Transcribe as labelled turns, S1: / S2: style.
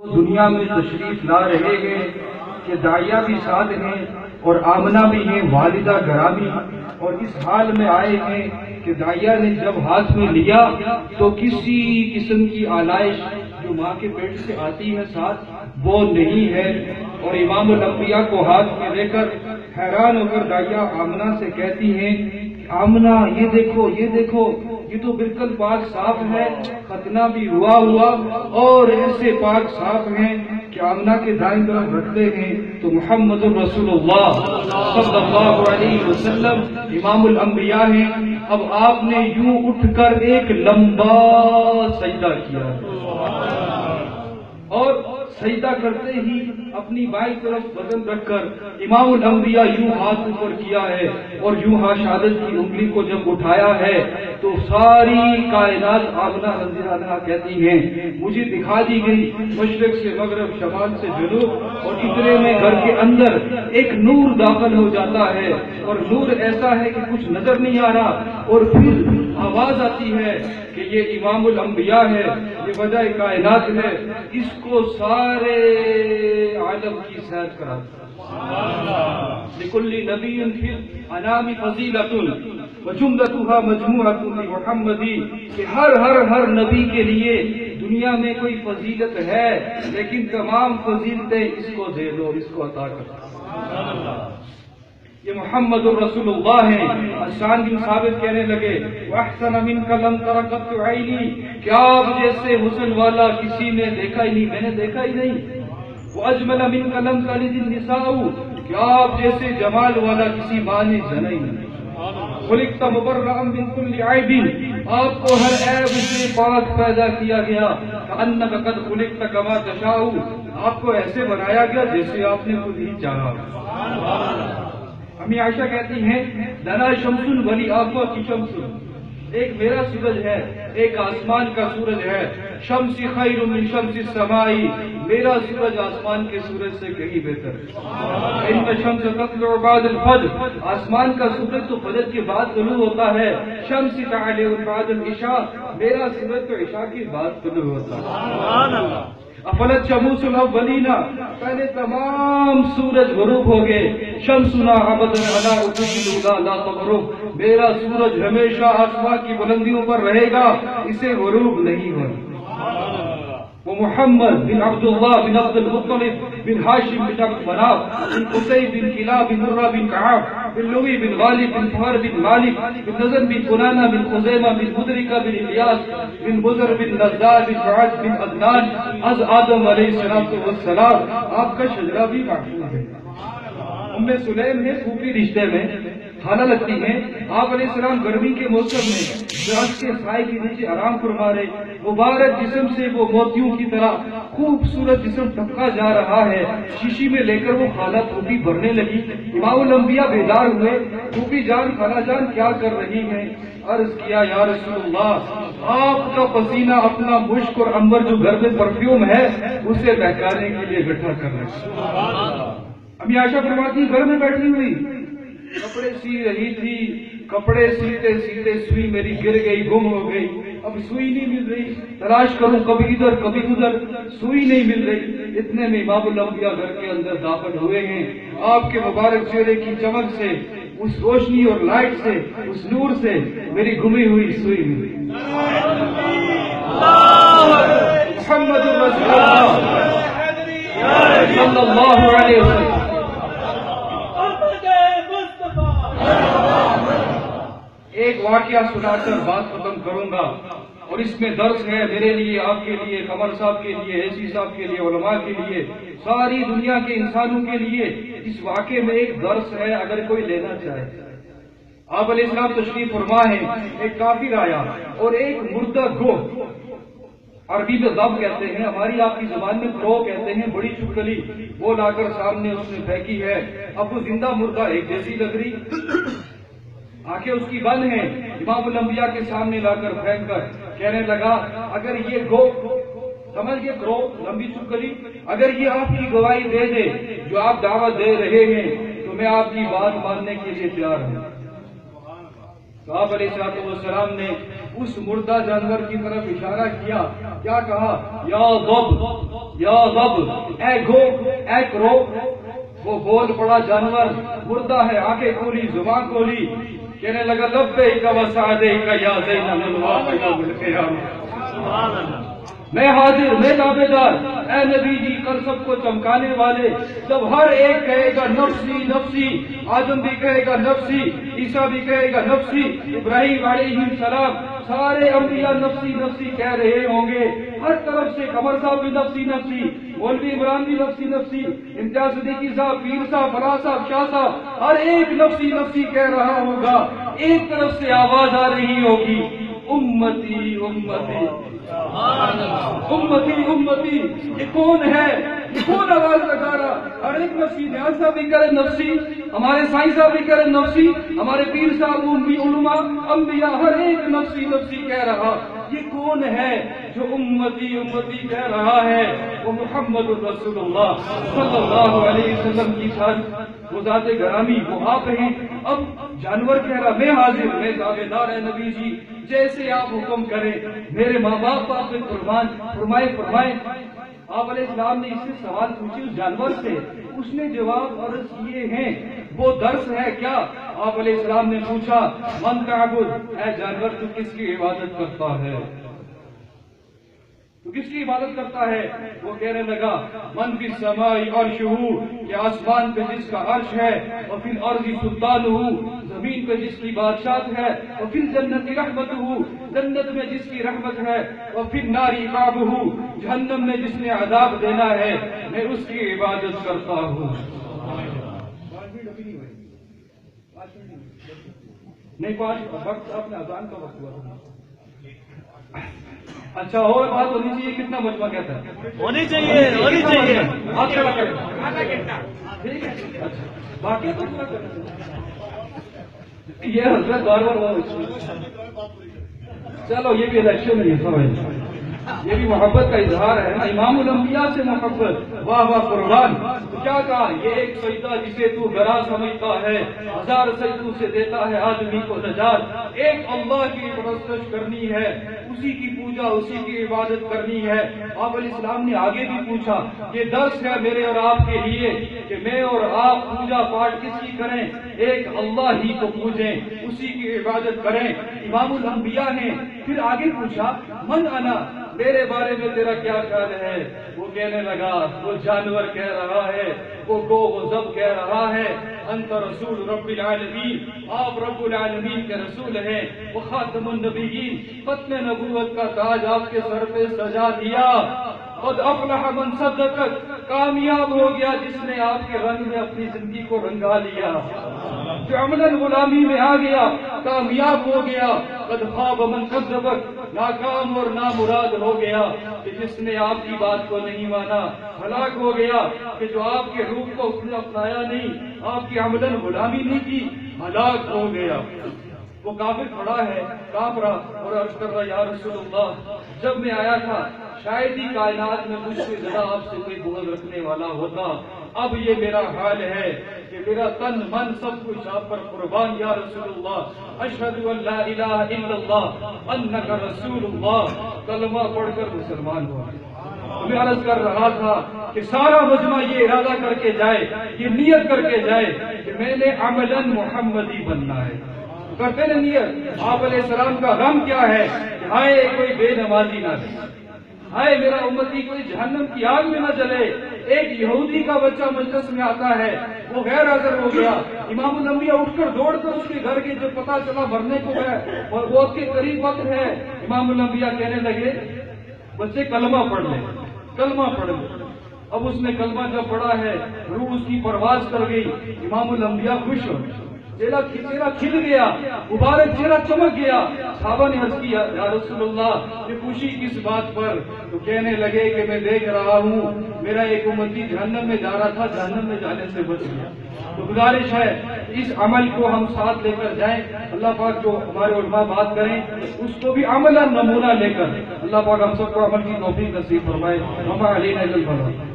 S1: دنیا میں تشریف لا رہے ہیں کہ داعیہ بھی ساتھ ہیں اور آمنہ بھی ہیں والدہ گرامی، اور اس حال میں آئے ہیں کہ داعیہ نے جب ہاتھ میں لیا تو کسی قسم کی آلائش جو ماں کے پیٹ سے آتی ہے ساتھ وہ نہیں ہے، اور امام الانبیاء کو ہاتھ میں لے کر حیران ہو کر داعیہ آمنہ سے کہتی ہیں آمنہ یہ دیکھو یہ تو بالکل پاک صاف ہے، ختنہ بھی ہوا اور ایسے پاک صاف ہیں کہ آمنہ کے دائیں طرف رکھتے ہیں تو محمد الرسول اللہ صلی اللہ علیہ وسلم امام الانبیاء ہیں۔ اب آپ نے یوں اٹھ کر ایک لمبا سجدہ کیا اور سجدہ کرتے ہی اپنی بائیں طرف بدن رکھ کر امام الانبیاء یوں ہاتھ اوپر کیا ہے اور یوں شہادت کی انگلی کو جب اٹھایا ہے تو ساری کائنات آمنہ رضی اللہ عنہا کہتی ہیں مجھے دکھا دی گئی مشرق سے مغرب شمال سے جنوب، اور اتنے میں گھر کے اندر ایک نور داخل ہو جاتا ہے اور نور ایسا ہے کہ کچھ نظر نہیں آ رہا، اور پھر آواز آتی ہے کہ یہ امام الانبیاء ہے، یہ وجہ کائنات ہے، اس کو سارے عالم کی سیر کراتا لکل نبی فی الانام فضیلۃ وجملتها مجموعۃ لمحمدی، کہ ہر نبی کے لیے دنیا میں کوئی فضیلت ہے لیکن تمام فضیلتیں اس کو دے دو، اس کو عطا کر۔ یہ محمد الرسول اللہ ہیں۔ حسان بن ثابت کہنے لگے وَأَحْسَنَ مِنْكَ لَمْ تَرَ قَطُّ عَيْنِي، کیا آپ جیسے حسن والا کسی نے دیکھا ہی نہیں، میں نے دیکھا ہی نہیں۔ وَأَجْمَلَ مِنْكَ لَمْ تَلِدِ النِّسَاءُ، کیا آپ جیسے جمال والا کسی ماں نے جنا ہی نہیں۔ خُلِقْتَ مُبَرَّأً مِنْ كُلِّ عَيْبٍ، آپ کو ہر عیب سے پاک پیدا کیا گیا۔ كَأَنَّكَ قَدْ خُلِقْتَ كَمَا تَشَاءُ، آپ کو ایسے بنایا گیا جیسے آپ نے خود ہی چاہا۔ امی عائشہ کہتی ہیں لنا شمس ولی آفاق کی شمس، ایک میرا سورج ہے ایک آسمان کا سورج ہے، شمس خیر من شمس السماء، میرا سورج آسمان کے سورج سے کہیں بہتر ہے۔ ان شمس تطلع بعد الفجر، آسمان کا سورج تو فجر کے بعد طلوع ہوتا ہے، شمس تعلی بعد العشاء، میرا سورج تو عشاء کے بعد طلوع ہوتا ہے۔ سبحان اللہ۔ افلت شموس الاولین، پہلے تمام سورج غروب ہو گئے، شمسنا ابدا علی افق الاولی لا تغرب، میرا سورج ہمیشہ آسمان کی بلندیوں پر رہے گا، اسے غروب نہیں ہوگا۔ وہ محمد بن عبداللہ بن عبد المطلب بن ہاشم بن عبد مناف بن قصی بن کلاب بن مرہ بن کعب بن لوی بن غالب بن فہر بن مالک بن نضر بن کنانہ بن خزیمہ بن مدرکہ بن الیاس بن بزر بن نزار بن بعد بن عدنان از آدم علیہ السلام، آپ کا شجرہ بھی معصوم ہے۔ ام سلیم نے پھوپھی رشتے میں خالہ لگتی ہیں، آپ علیہ السلام گرمی کے موسم میں درخت کے سائے کے نیچے آرام فرما رہے، مبارک جسم سے وہ موتیوں کی طرح خوبصورت جسم ٹپکا جا رہا ہے، شیشی میں لے کر وہ خالہ پھوپھی بھرنے لگی۔ امام الانبیاء بیدار ہوئے، پھوپھی جان خالہ جان کیا کر رہی ہیں؟ عرض کیا یا رسول اللہ، آپ کا پسینہ اپنا مشک اور عنبر جو گھر میں پرفیوم ہے اسے بہکانے کے لیے اکٹھا کر رہے۔ امی عائشہ فرماتی گھر میں بیٹھی ہوئی کپڑے سی رہی تھی، کپڑے سیتے سیتے سوئی میری گر گئی، گم ہو گئی، اب سوئی نہیں مل رہی، تلاش کروں کبھی ادھر کبھی ادھر، سوئی نہیں مل رہی۔ اتنے میں امام الانبیاء گھر کے اندر داخل ہوئے ہیں، آپ کے مبارک چہرے کی چمک سے، اس روشنی اور لائٹ سے، اس نور سے میری گمی ہوئی سوئی ملی۔ محمد رسول اللہ صلی اللہ علیہ وسلم۔ ایک واقعہ سنا کر بات ختم کروں گا، اور اس میں درس ہے میرے لیے، آپ کے لیے، قمر صاحب کے لیے، ایسی صاحب کے لیے، علماء کے لیے، ساری دنیا کے انسانوں کے لیے۔ اس واقعے میں ایک درس ہے اگر کوئی لینا چاہے۔ آپ علیہ السلام تشریف فرما ہے، ایک کافر آیا اور ایک مردہ گوہ، عربی میں ضب کہتے ہیں، ہماری آپ کی زبان میں کرو کہتے ہیں، بڑی چپکلی، وہ لا کر سامنے اس نے پھینکی ہے۔ اب وہ زندہ مردہ ایک جیسی لگ رہی، آنکھیں اس کی بند ہیں، امام الانبیاء کے سامنے لا کر پھینک کر کہنے لگا اگر یہ گو سمجھ گئے کرو لمبی چپکلی، اگر یہ آپ کی گواہی دے دے جو آپ دعوت دے رہے ہیں تو میں آپ کی بات ماننے کے لیے تیار ہوں۔ تو آپ علیہ السلام نے اس مردہ جانور کی طرف اشارہ کیا، کیا کہا؟ یا ضب، یا رب اے گو اے کرو. وہ بول پڑا جانور، مردہ ہے، آنکھیں کھولی، زبان کھولی، کہنے لگا لبیک و سعدیک یا زین الواقع یوم القیامہ. میں حاضر، میں دعویدار. اے نبی جی کل سب کو چمکانے والے، جب ہر ایک کہے گا نفسی نفسی، آدم بھی کہے گا نفسی، عیسیٰ بھی کہے گا نفسی، ابراہیم علیہ السلام، سارے انبیاء نفسی نفسی کہہ رہے ہوں گے. ہر طرف سے قمر صاحب بھی نفسی نفسی، مولوی عمران بھی نفسی نفسی، امتیاز صدیقی صاحب، پیر صاحب، فلاں صاحب، شاہ صاحب، ہر ایک نفسی نفسی کہہ رہا ہوگا. ایک طرف سے آواز آ رہی ہوگی امتی امتی امتی امتی. یہ کون ہے؟ یہ کون آواز لگا رہا؟ ہر ایک نفسی. نیاز صاحب بھی کرے نفسی، ہمارے سائیں صاحب بھی کرے نفسی، ہمارے پیر صاحب علماء انبیاء ہر ایک نفسی نفسی کہہ رہا. یہ کون ہے جو امتی امتی کہہ رہا ہے؟ وہ محمد رسول اللہ صلی اللہ علیہ وسلم کی ذات، وہ ذات گرامی، وہ آپ ہیں. اب جانور کہہ رہا میں حاضر، میں دعویدار ہے نبی جی، جیسے آپ حکم کریں. میرے ماں باپ آپ نے قربان فرمائے. آپ علیہ السلام نے اس سے سوال پوچھے اس جانور سے، اس نے جواب عرض کیے ہیں. وہ درس ہے کیا؟ آپ علیہ السلام نے پوچھا من تعبد، اے جانور تو کس کی عبادت کرتا ہے؟ تو کس کی عبادت کرتا ہے؟ وہ کہنے لگا من فی السماء عرشہ، کہ آسمان پہ جس کا عرش ہے، اور فی الارض سلطانہ، زمین پہ جس کی بادشاہت ہے، اور فی الجنت رحمتہ، جنت میں جس کی رحمت ہے، اور فی النار عقابہ، جہنم میں جس نے عذاب دینا ہے، میں اس کی عبادت کرتا ہوں. نہیں پانچ وقت اپنے اذان کا وقت ہوا. اچھا اور بات ہونی چاہیے. کتنا مجمع کہتا ہے؟
S2: ہونی چاہیے ہونی چاہیے.
S1: آپ کیا کریں؟ ٹھیک ہے. باقی تو پورا کریں. یہ حضرت بار بار چلو یہ بھی الیکشن نہیں سمجھ، یہ بھی محبت کا اظہار ہے. امام الانبیاء سے محبت، واہ واہ قربان. تو کیا کہا؟ یہ ایک سجدہ جسے تو گرا سمجھتا ہے، ہزار سجدوں سے دیتا ہے آدمی کو نجات. ایک اللہ کی پرستش کرنی ہے، اسی کی پوجا، اسی کی عبادت کرنی ہے. آپ علیہ السلام نے آگے بھی پوچھا، یہ درس ہے میرے اور آپ کے لیے کہ میں اور آپ پوجا پاٹ کس کی کریں؟ ایک اللہ ہی کو پوجیں، اسی کی عبادت کریں. امام الانبیاء نے پھر آگے پوچھا من انا، میرے بارے میں تیرا کیا خیال ہے؟ وہ کہنے لگا وہ جانور کہہ رہا ہے، وہ گو وہ ذب کہہ رہا ہے انت رسول رب العالمین، آپ رب العالمین کے رسول ہیں. وہ خاتم النبیین، ختم نبوت کا تاج آپ کے سر پہ سجا دیا. قد افلح من صدقک، کامیاب ہو گیا جس نے آپ کے رنگ میں اپنی زندگی کو رنگا لیا. جو عملاً غلامی میں آ گیا کامیاب ہو گیا. قد خاب من کذبک، ناکام اور نامراد ہو گیا کہ جس نے آپ کی بات کو نہیں مانا. ہلاک ہو گیا کہ جو آپ کے روح کو اس نے اپنایا نہیں، آپ کی عملاً غلامی نہیں کی، ہلاک ہو گیا. وہ کافر کھڑا ہے کانپ رہا اور عرض کر رہا یا رسول اللہ، جب میں آیا تھا شاید ہی کائنات میں مجھ سے زیادہ آپ سے کوئی بغض رکھنے والا ہوتا. اب یہ میرا حال ہے کہ میرا تن من سب کچھ آپ پر قربان یا رسول اللہ. اشہد ان لا الہ الا اللہ انک رسول اللہ، کلمہ پڑھ کر مسلمان ہوا. میں عرض کر رہا تھا کہ سارا مجمع یہ ارادہ کر کے جائے، یہ نیت کر کے جائے کہ میں نے عملاً محمدی بننا ہے. کرتے نا نیت. آپ علیہ السلام کا غم کیا ہے کہ ہائے کوئی بے نمازی نہ رہے، ہائے میرا امتی کوئی جہنم کی آگ میں نہ جلے. ایک یہودی کا بچہ مجلس میں آتا ہے، وہ غیر حاضر ہو گیا. امام الانبیاء اٹھ کر دوڑ کر اس کے گھر کے جب پتا چلا مرنے کو ہے اور وہ اس کے قریب وقت ہے، امام الانبیاء کہنے لگے بچے کلمہ پڑھ لے، کلمہ پڑھ لے. اب اس نے کلمہ جب پڑھا ہے روح اس کی پرواز کر گئی. امام الانبیاء خوش ہو، چہرہ کھل گیا، مبارک چہرہ چمک گیا. صحابہ نے عرض کیا یا رسول اللہ یہ خوشی کس بات پر؟ تو کہنے لگے کہ میں دیکھ رہا ہوں میرا ایک امتی جہنم میں جا رہا تھا، جہنم میں جانے سے بچ گیا. تو گزارش ہے اس عمل کو ہم ساتھ لے کر جائیں. اللہ پاک جو ہمارے علماء بات کریں اس کو بھی عملاً نمونہ لے کر اللہ پاک ہم سب کو عمل کی توفیق نصیب فرمائے. وما علینا الا البلاغ.